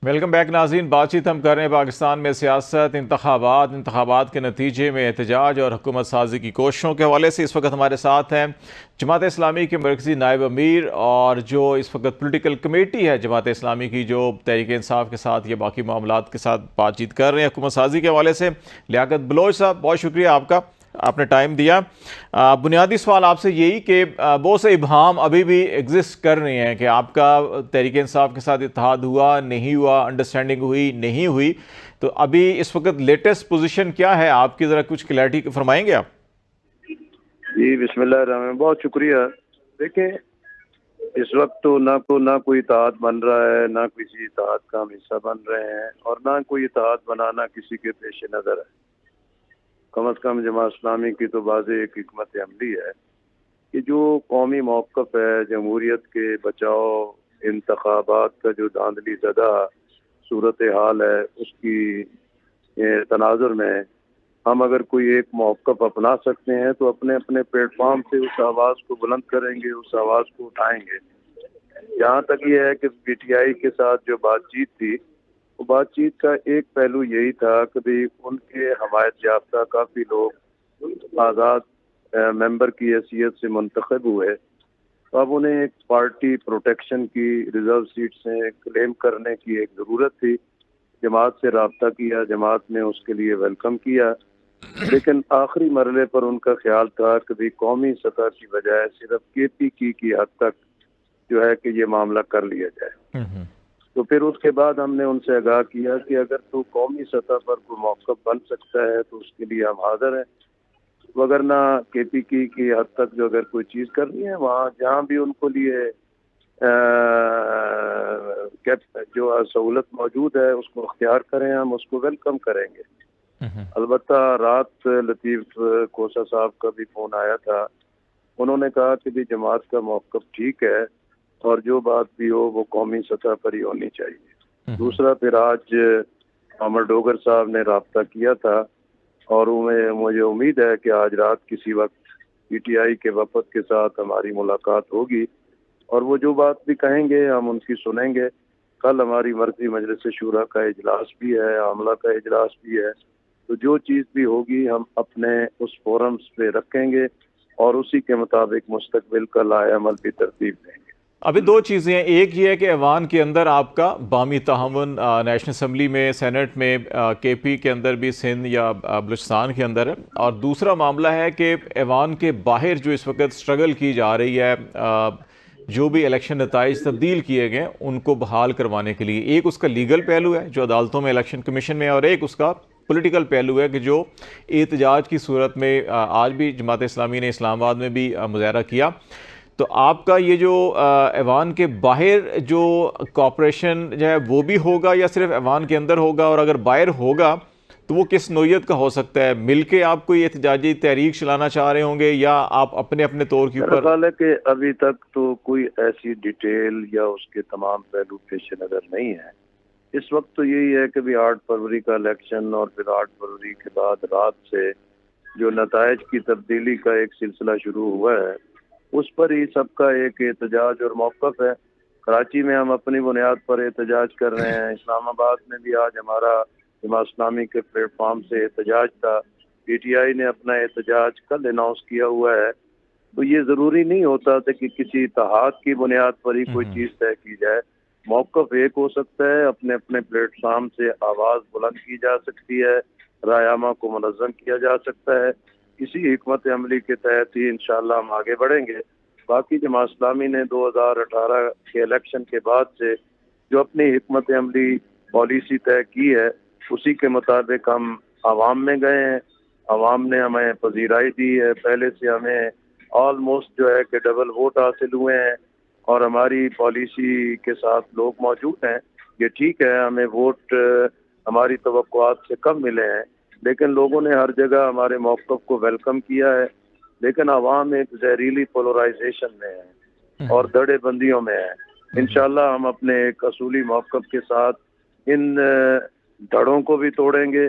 Welcome back ناظرین، بات چیت ہم کر رہے ہیں پاکستان میں سیاست، انتخابات کے نتیجے میں احتجاج اور حکومت سازی کی کوششوں کے حوالے سے۔ اس وقت ہمارے ساتھ ہیں جماعت اسلامی کے مرکزی نائب امیر اور جو اس وقت پولیٹیکل کمیٹی ہے جماعت اسلامی کی، جو تحریک انصاف کے ساتھ یا باقی معاملات کے ساتھ بات چیت کر رہے ہیں حکومت سازی کے حوالے سے۔ لیاقت بلوچ صاحب، بہت شکریہ آپ کا، آپ نے ٹائم دیا۔ بنیادی سوال آپ سے یہی کہ بہت سے ابہام ابھی بھی ایگزسٹ کر رہے ہیں کہ آپ کا تحریک انصاف کے ساتھ اتحاد ہوا نہیں ہوا، انڈرسٹینڈنگ ہوئی نہیں ہوئی، تو ابھی اس وقت لیٹسٹ پوزیشن کیا ہے آپ کی؟ ذرا کچھ کلیئرٹی فرمائیں گے آپ؟ جی بسم اللہ الرحمن الرحیم، بہت شکریہ۔ دیکھیں، اس وقت تو نہ کوئی اتحاد بن رہا ہے، نہ کسی اتحاد کا ہم حصہ بن رہے ہیں، اور نہ کوئی اتحاد بنانا کسی کے پیش نظر ہے۔ کم از کم جماعت اسلامی کی تو واضح ایک حکمت عملی ہے کہ جو قومی موقف ہے، جمہوریت کے بچاؤ، انتخابات کا جو دھاندلی زدہ صورتحال ہے، اس کی تناظر میں ہم اگر کوئی ایک موقف اپنا سکتے ہیں تو اپنے اپنے پلیٹ فارم سے اس آواز کو بلند کریں گے، اس آواز کو اٹھائیں گے۔ جہاں تک یہ ہے کہ پی ٹی آئی کے ساتھ جو بات چیت تھی، وہ بات چیت کا ایک پہلو یہی تھا کہ بھی ان کے حمایت یافتہ کافی لوگ آزاد ممبر کی حیثیت سے منتخب ہوئے، تو اب انہیں ایک پارٹی پروٹیکشن کی ریزرو سیٹ سے کلیم کرنے کی ایک ضرورت تھی۔ جماعت سے رابطہ کیا، جماعت نے اس کے لیے ویلکم کیا، لیکن آخری مرحلے پر ان کا خیال تھا کہ بھی قومی سطح کی بجائے صرف کے پی کی حد تک جو ہے کہ یہ معاملہ کر لیا جائے۔ تو پھر اس کے بعد ہم نے ان سے آگاہ کیا کہ اگر تو قومی سطح پر کوئی موقف بن سکتا ہے تو اس کے لیے ہم حاضر ہیں، وگرنہ کے پی کی حد تک جو اگر کوئی چیز کرنی ہے، وہاں جہاں بھی ان کو لیے جو سہولت موجود ہے اس کو اختیار کریں، ہم اس کو ویلکم کریں گے۔ البتہ رات لطیف کوسا صاحب کا بھی فون آیا تھا، انہوں نے کہا کہ بھی جماعت کا موقف ٹھیک ہے اور جو بات بھی ہو وہ قومی سطح پر ہی ہونی چاہیے۔ دوسرا، پھر آج عمر ڈوگر صاحب نے رابطہ کیا تھا اور مجھے امید ہے کہ آج رات کسی وقت پی ٹی آئی کے وفد کے ساتھ ہماری ملاقات ہوگی اور وہ جو بات بھی کہیں گے ہم ان کی سنیں گے۔ کل ہماری مرکزی مجلس شورا کا اجلاس بھی ہے، عملہ کا اجلاس بھی ہے، تو جو چیز بھی ہوگی ہم اپنے اس فورمز پہ رکھیں گے اور اسی کے مطابق مستقبل کا لائحہ عمل بھی ترتیب دیں گے۔ ابھی دو چیزیں ہیں، ایک یہ ہے کہ ایوان کے اندر آپ کا بامی تعاون نیشنل اسمبلی میں، سینٹ میں، کے پی کے اندر بھی، سندھ یا بلوچستان کے اندر ہے، اور دوسرا معاملہ ہے کہ ایوان کے باہر جو اس وقت سٹرگل کی جا رہی ہے، جو بھی الیکشن نتائج تبدیل کیے گئے ان کو بحال کروانے کے لیے، ایک اس کا لیگل پہلو ہے جو عدالتوں میں الیکشن کمیشن میں، اور ایک اس کا پولیٹیکل پہلو ہے کہ جو احتجاج کی صورت میں آج بھی جماعت اسلامی نے اسلام آباد میں بھی مظاہرہ کیا۔ تو آپ کا یہ جو ایوان کے باہر جو کوآپریشن جو ہے وہ بھی ہوگا یا صرف ایوان کے اندر ہوگا؟ اور اگر باہر ہوگا تو وہ کس نوعیت کا ہو سکتا ہے؟ مل کے آپ کوئی احتجاجی تحریک چلانا چاہ رہے ہوں گے یا آپ اپنے اپنے طور کے اوپر؟ میرا خیال ہے کہ ابھی تک تو کوئی ایسی ڈیٹیل یا اس کے تمام پہلو پیش نظر نہیں ہے۔ اس وقت تو یہی ہے کہ بھی 8 فروری کا الیکشن اور پھر 8 فروری کے بعد رات سے جو نتائج کی تبدیلی کا ایک سلسلہ شروع ہوا ہے، اس پر ہی سب کا ایک احتجاج اور موقف ہے۔ کراچی میں ہم اپنی بنیاد پر احتجاج کر رہے ہیں، اسلام آباد میں بھی آج ہمارا جماعت اسلامی کے پلیٹ فارم سے احتجاج تھا، پی ٹی آئی نے اپنا احتجاج کل اناؤنس کیا ہوا ہے۔ تو یہ ضروری نہیں ہوتا تھا کہ کسی اتحاد کی بنیاد پر ہی کوئی چیز طے کی جائے۔ موقف ایک ہو سکتا ہے، اپنے اپنے پلیٹ فارم سے آواز بلند کی جا سکتی ہے، رائے عامہ کو منظم کیا جا سکتا ہے، اسی حکمت عملی کے تحت ہی انشاءاللہ ہم آگے بڑھیں گے۔ باقی جماعت اسلامی نے 2018 کے الیکشن کے بعد سے جو اپنی حکمت عملی پالیسی طے کی ہے، اسی کے مطابق ہم عوام میں گئے ہیں، عوام نے ہمیں پذیرائی دی ہے، پہلے سے ہمیں آلموسٹ جو ہے کہ ڈبل ووٹ حاصل ہوئے ہیں اور ہماری پالیسی کے ساتھ لوگ موجود ہیں۔ یہ ٹھیک ہے، ہمیں ووٹ ہماری توقعات سے کم ملے ہیں، لیکن لوگوں نے ہر جگہ ہمارے موقف کو ویلکم کیا ہے۔ لیکن عوام ایک زہریلی پولرائزیشن میں ہے اور دھڑے بندیوں میں ہے۔ انشاءاللہ ہم اپنے ایک اصولی موقف کے ساتھ ان دھڑوں کو بھی توڑیں گے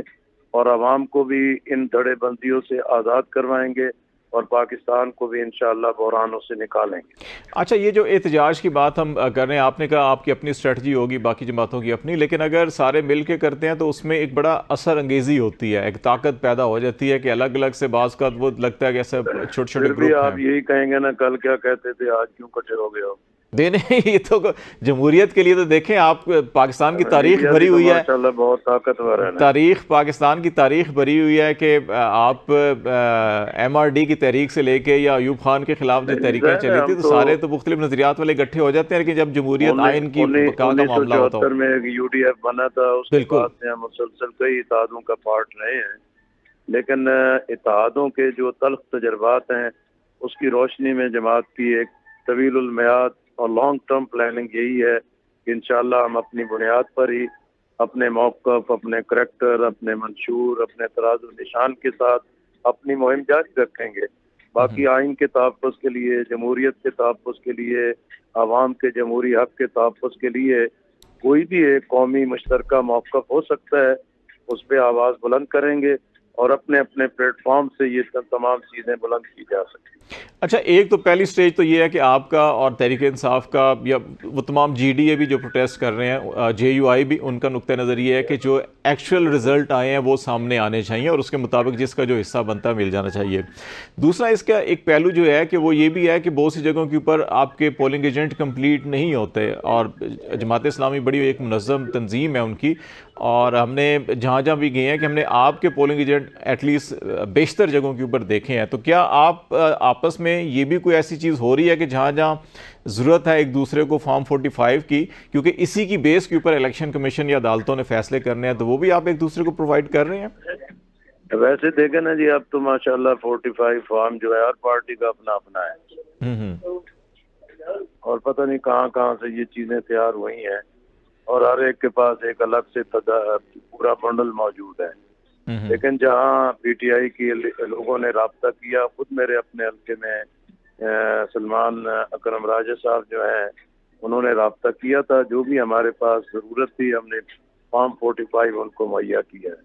اور عوام کو بھی ان دھڑے بندیوں سے آزاد کروائیں گے اور پاکستان کو بھی انشاءاللہ بحرانوں سے نکالیں گے۔ اچھا، یہ جو احتجاج کی بات ہم کر رہے ہیں، آپ نے کہا آپ کی اپنی اسٹریٹجی ہوگی، باقی جماعتوں کی اپنی، لیکن اگر سارے مل کے کرتے ہیں تو اس میں ایک بڑا اثر انگیزی ہوتی ہے، ایک طاقت پیدا ہو جاتی ہے کہ الگ الگ سے بعض کا وہ لگتا ہے کہ ایسا چھوٹے چھوٹے پھر بھی گروپ ہیں۔ آپ یہی کہیں گے نا کل کیا کہتے تھے، آج کیوں کٹے ہو گئے ہو؟ نہیں، یہ تو جمہوریت کے لیے تو دیکھیں، آپ پاکستان کی تاریخ میڈیا بھی بھری تو ہوئی ہے، ماشاءاللہ بہت طاقتور ہے نا۔ پاکستان کی تاریخ بھری ہوئی ہے کہ آپ ایم آر ڈی کی تحریک سے لے کے یا ایوب خان کے خلاف جو نہیں تحریکیں ظاہر ہے، چلی تھی ہم تو تو سارے تو مختلف نظریات والے اکٹھے ہو جاتے ہیں، لیکن جب جمہوریت آئین کی بقا کا معاملہ ہوتا ہو۔ 1974 میں ایک یو ڈی ایف بنا تھا، اس کے بالکل۔ بعد سے ہم مسلسل کئی اتحادوں کا پارٹ رہے ہیں، لیکن اتحادوں کے جو تلخ تجربات ہیں اس کی روشنی میں جماعت کی ایک طویل المیعاد اور لانگ ٹرم پلاننگ یہی ہے کہ انشاءاللہ ہم اپنی بنیاد پر ہی اپنے موقف، اپنے کریکٹر، اپنے منشور، اپنے تراز و نشان کے ساتھ اپنی مہم جاری رکھیں گے۔ باقی آئین کے تحفظ کے لیے، جمہوریت کے تحفظ کے لیے، عوام کے جمہوری حق کے تحفظ کے لیے کوئی بھی ایک قومی مشترکہ موقف ہو سکتا ہے، اس پہ آواز بلند کریں گے اور اپنے اپنے پلیٹ فارم سے یہ تمام چیزیں بلند کی جا سکیں۔ اچھا، ایک تو پہلی سٹیج تو یہ ہے کہ آپ کا اور تحریک انصاف کا یا وہ تمام جی ڈی اے بھی جو پروٹیسٹ کر رہے ہیں، جے یو آئی بھی، ان کا نقطہ نظر یہ ہے کہ جو ایکچوئل رزلٹ آئے ہیں وہ سامنے آنے چاہیے اور اس کے مطابق جس کا جو حصہ بنتا ہے مل جانا چاہیے۔ دوسرا اس کا ایک پہلو جو ہے کہ وہ یہ بھی ہے کہ بہت سی جگہوں کے اوپر آپ کے پولنگ ایجنٹ کمپلیٹ نہیں ہوتے، اور جماعت اسلامی بڑی ایک منظم تنظیم ہے ان کی، اور ہم نے جہاں جہاں بھی گئے ہیں کہ ہم نے آپ کے پولنگ ایجنٹ ایٹ لیسٹ بیشتر جگہوں کے اوپر دیکھے ہیں۔ تو کیا آپ آپس میں یہ بھی کوئی ایسی چیز ہو رہی ہے کہ جہاں جہاں ضرورت ہے ایک دوسرے کو فارم 45 کی، کیونکہ اسی کی بیس کے اوپر الیکشن کمیشن یا عدالتوں نے فیصلے کرنے ہیں، تو وہ بھی آپ ایک دوسرے کو پرووائڈ کر رہے ہیں؟ ویسے دیکھیں نا جی، اب تو ماشاءاللہ 45 فارم جو ہے ہر پارٹی کا اپنا اپنا ہے، اور پتہ نہیں کہاں کہاں سے یہ چیزیں تیار ہوئی ہیں، اور ہر ایک کے پاس ایک الگ سے پورا بنڈل موجود ہے۔ لیکن جہاں پی ٹی آئی کی لوگوں نے رابطہ کیا، خود میرے اپنے حلقے میں سلمان اکرم راجہ صاحب جو ہیں انہوں نے رابطہ کیا تھا، جو بھی ہمارے پاس ضرورت تھی ہم نے فارم 45 ان کو مہیا کیا ہے۔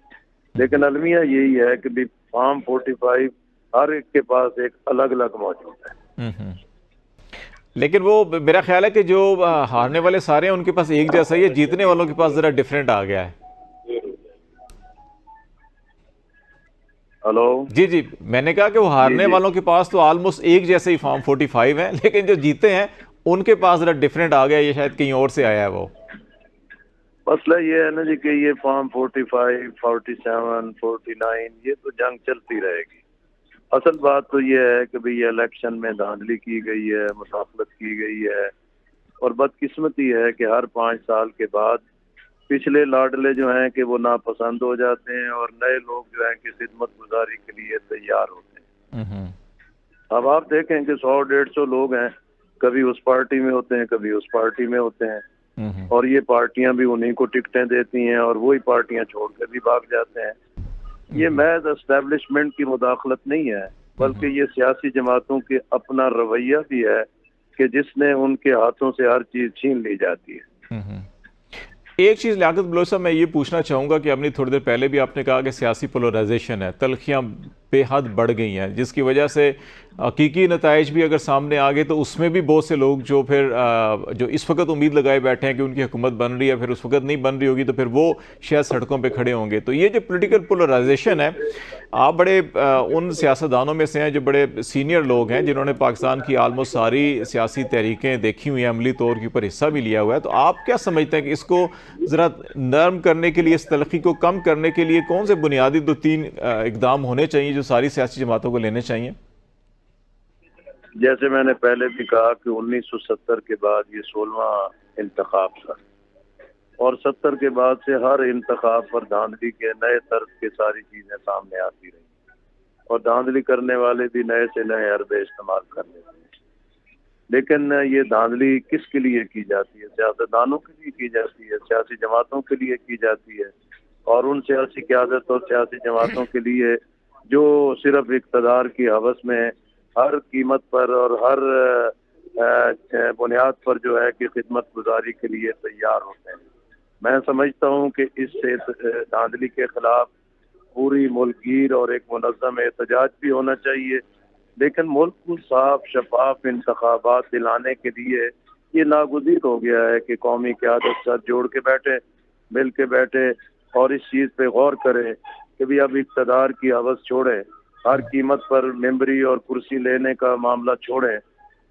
لیکن المیہ یہی ہے کہ فارم 45 ہر ایک کے پاس ایک الگ الگ موجود ہے۔ لیکن وہ میرا خیال ہے کہ جو ہارنے والے سارے ہیں ان کے پاس ایک جیسا ہی ہے، جیتنے والوں کے پاس ذرا ڈیفرنٹ آ گیا ہے۔ ہلو جی جی، میں نے کہا کہ وہ ہارنے والوں کے پاس تو آلموسٹ ایک جیسے ہی فارم 45 ہیں، لیکن جو جیتے ہیں ان کے پاس ذرا ڈیفرنٹ آ گیا، یہ شاید کہیں اور سے آیا ہے وہ۔ مسئلہ یہ ہے نا جی کہ یہ فارم 45، 47، 49 یہ تو جنگ چلتی رہے گی۔ اصل بات تو یہ ہے کہ یہ الیکشن میں دھاندلی کی گئی ہے، مداخلت کی گئی ہے، اور بدقسمتی ہے کہ ہر 5 سال کے بعد پچھلے لاڈلے جو ہیں کہ وہ ناپسند ہو جاتے ہیں اور نئے لوگ جو ہیں کہ خدمت گزاری کے لیے تیار ہوتے ہیں۔ اب آپ دیکھیں کہ 100-150 لوگ ہیں، کبھی اس پارٹی میں ہوتے ہیں، کبھی اس پارٹی میں ہوتے ہیں، اور یہ پارٹیاں بھی انہیں کو ٹکٹیں دیتی ہیں اور وہی پارٹیاں چھوڑ کے بھی بھاگ جاتے ہیں۔ یہ محض اسٹیبلشمنٹ کی مداخلت نہیں ہے، بلکہ یہ سیاسی جماعتوں کے اپنا رویہ بھی ہے کہ جس نے ان کے ہاتھوں سے ہر چیز چھین لی جاتی ہے۔ ایک چیز لیاقت بلوچ صاحب میں یہ پوچھنا چاہوں گا کہ اپنی تھوڑی دیر پہلے بھی آپ نے کہا کہ سیاسی پولرائزیشن ہے، تلخیاں بے حد بڑھ گئی ہیں، جس کی وجہ سے حقیقی نتائج بھی اگر سامنے آ گئے تو اس میں بھی بہت سے لوگ جو پھر جو اس وقت امید لگائے بیٹھے ہیں کہ ان کی حکومت بن رہی ہے، پھر اس وقت نہیں بن رہی ہوگی تو پھر وہ شاید سڑکوں پہ کھڑے ہوں گے۔ تو یہ جو پولیٹیکل پولرائزیشن ہے، آپ بڑے ان سیاستدانوں میں سے ہیں جو بڑے سینئر لوگ ہیں جنہوں نے پاکستان کی آلموسٹ ساری سیاسی تحریکیں دیکھی ہوئی ہیں، عملی طور کے اوپر حصہ بھی لیا ہوا ہے، تو آپ کیا سمجھتے ہیں کہ اس کو ذرا نرم کرنے کے لیے، اس تلخی کو کم کرنے کے لیے کون سے بنیادی 2-3 اقدام ہونے چاہیے جو ساری سیاسی جماعتوں کو لینے چاہیے؟ جیسے میں نے پہلے بھی کہا کہ 1970 کے بعد یہ 16واں انتخاب تھا، اور 70 کے بعد سے ہر انتخاب پر دھاندلی کے نئے طرز کے ساری چیزیں سامنے آتی رہی، اور دھاندلی کرنے والے بھی نئے سے نئے حربے استعمال کر لیتے ہیں۔ لیکن یہ دھاندلی کس کے لیے کی جاتی ہے؟ سیاستدانوں کے لیے کی جاتی ہے، سیاسی جماعتوں کے لیے کی جاتی ہے، اور ان سیاسی قیادت اور سیاسی جماعتوں کے لیے جو صرف اقتدار کی ہوس میں ہر قیمت پر اور ہر بنیاد پر جو ہے کہ خدمت گزاری کے لیے تیار ہوتے ہیں۔ میں سمجھتا ہوں کہ اس سے دھاندلی کے خلاف پوری ملک گیر اور ایک منظم احتجاج بھی ہونا چاہیے، لیکن ملک کو صاف شفاف انتخابات دلانے کے لیے یہ ناگزیر ہو گیا ہے کہ قومی قیادت ساتھ جوڑ کے بیٹھے، مل کے بیٹھے اور اس چیز پہ غور کریں کہ بھی اب اقتدار کی ہوس چھوڑیں، ہر قیمت پر ممبری اور کرسی لینے کا معاملہ چھوڑیں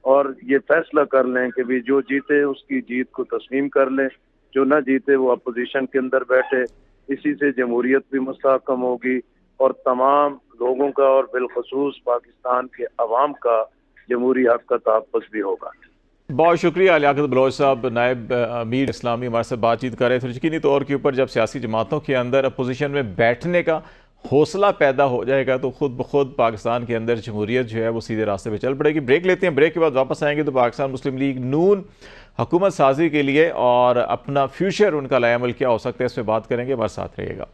اور یہ فیصلہ کر لیں کہ بھی جو جیتے اس کی جیت کو تسلیم کر لیں، جو نہ جیتے وہ اپوزیشن کے اندر بیٹھے۔ اسی سے جمہوریت بھی مستحکم ہوگی اور تمام لوگوں کا اور بالخصوص پاکستان کے عوام کا جمہوری حق کا تحفظ بھی ہوگا۔ بہت شکریہ لیاقت بلوچ صاحب، نائب امیر اسلامی ہمارے ساتھ بات چیت کر رہے تھے۔ یقینی طور کے اوپر جب سیاسی جماعتوں کے اندر اپوزیشن میں بیٹھنے کا حوصلہ پیدا ہو جائے گا تو خود بخود پاکستان کے اندر جمہوریت جو ہے وہ سیدھے راستے پہ چل پڑے گی۔ بریک لیتے ہیں، بریک کے بعد واپس آئیں گے تو پاکستان مسلم لیگ نون حکومت سازی کے لیے اور اپنا فیوچر ان کا لائے عمل کیا ہو سکتا ہے اس پہ بات کریں گے، ہمارے ساتھ رہیے گا۔